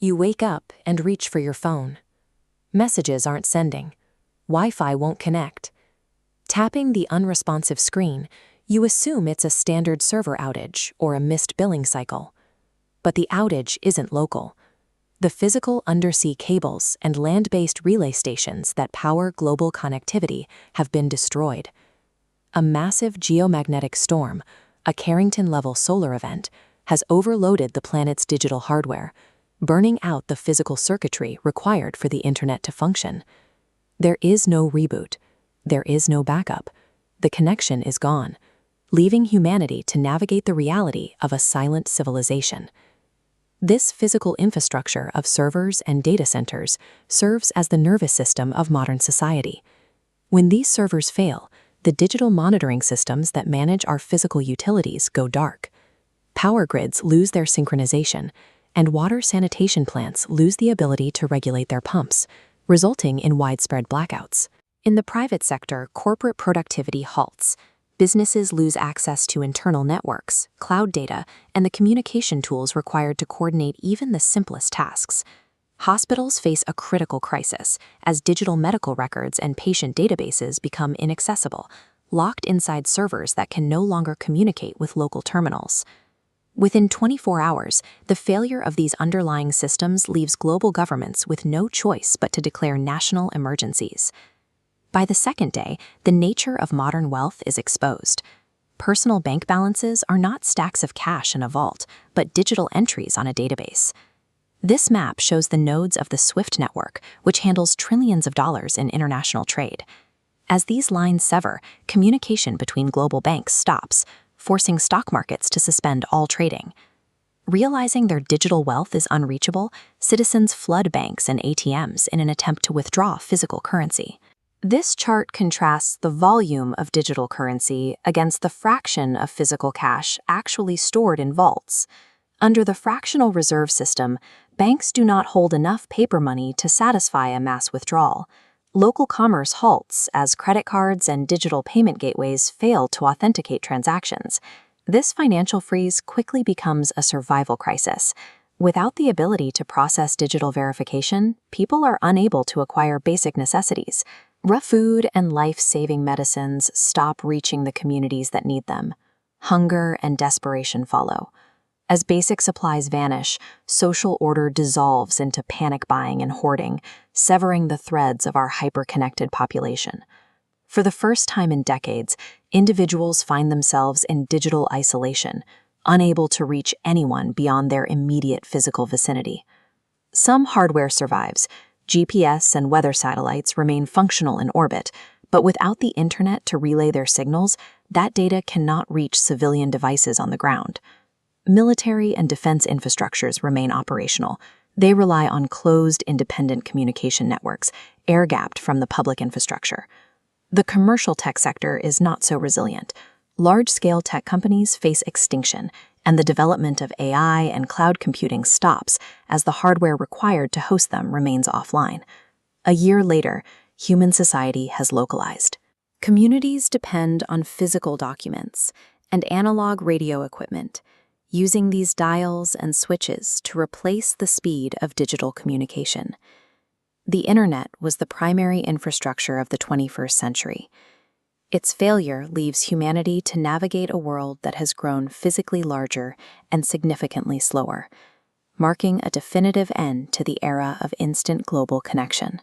You wake up and reach for your phone. Messages aren't sending. Wi-Fi won't connect. Tapping the unresponsive screen, you assume it's a standard server outage or a missed billing cycle. But the outage isn't local. The physical undersea cables and land-based relay stations that power global connectivity have been destroyed. A massive geomagnetic storm, a Carrington-level solar event, has overloaded the planet's digital hardware, burning out the physical circuitry required for the internet to function. There is no reboot. There is no backup. The connection is gone, leaving humanity to navigate the reality of a silent civilization. This physical infrastructure of servers and data centers serves as the nervous system of modern society. When these servers fail, the digital monitoring systems that manage our physical utilities go dark. Power grids lose their synchronization, and water sanitation plants lose the ability to regulate their pumps, resulting in widespread blackouts. In the private sector, corporate productivity halts. Businesses lose access to internal networks, cloud data, and the communication tools required to coordinate even the simplest tasks. Hospitals face a critical crisis as digital medical records and patient databases become inaccessible, locked inside servers that can no longer communicate with local terminals. Within 24 hours, the failure of these underlying systems leaves global governments with no choice but to declare national emergencies. By the second day, the nature of modern wealth is exposed. Personal bank balances are not stacks of cash in a vault, but digital entries on a database. This map shows the nodes of the SWIFT network, which handles trillions of dollars in international trade. As these lines sever, communication between global banks stops, forcing stock markets to suspend all trading. Realizing their digital wealth is unreachable, citizens flood banks and ATMs in an attempt to withdraw physical currency. This chart contrasts the volume of digital currency against the fraction of physical cash actually stored in vaults. Under the fractional reserve system, banks do not hold enough paper money to satisfy a mass withdrawal. Local commerce halts as credit cards and digital payment gateways fail to authenticate transactions. This financial freeze quickly becomes a survival crisis. Without the ability to process digital verification, people are unable to acquire basic necessities. Rough food and life-saving medicines stop reaching the communities that need them. Hunger and desperation follow. As basic supplies vanish, social order dissolves into panic buying and hoarding, severing the threads of our hyper-connected population. For the first time in decades, individuals find themselves in digital isolation, unable to reach anyone beyond their immediate physical vicinity. Some hardware survives. GPS and weather satellites remain functional in orbit, but without the internet to relay their signals, that data cannot reach civilian devices on the ground. Military and defense infrastructures remain operational. They rely on closed, independent communication networks, air-gapped from the public infrastructure. The commercial tech sector is not so resilient. Large-scale tech companies face extinction, and the development of AI and cloud computing stops as the hardware required to host them remains offline. A year later, human society has localized. Communities depend on physical documents and analog radio equipment, using these dials and switches to replace the speed of digital communication. The internet was the primary infrastructure of the 21st century. Its failure leaves humanity to navigate a world that has grown physically larger and significantly slower, marking a definitive end to the era of instant global connection.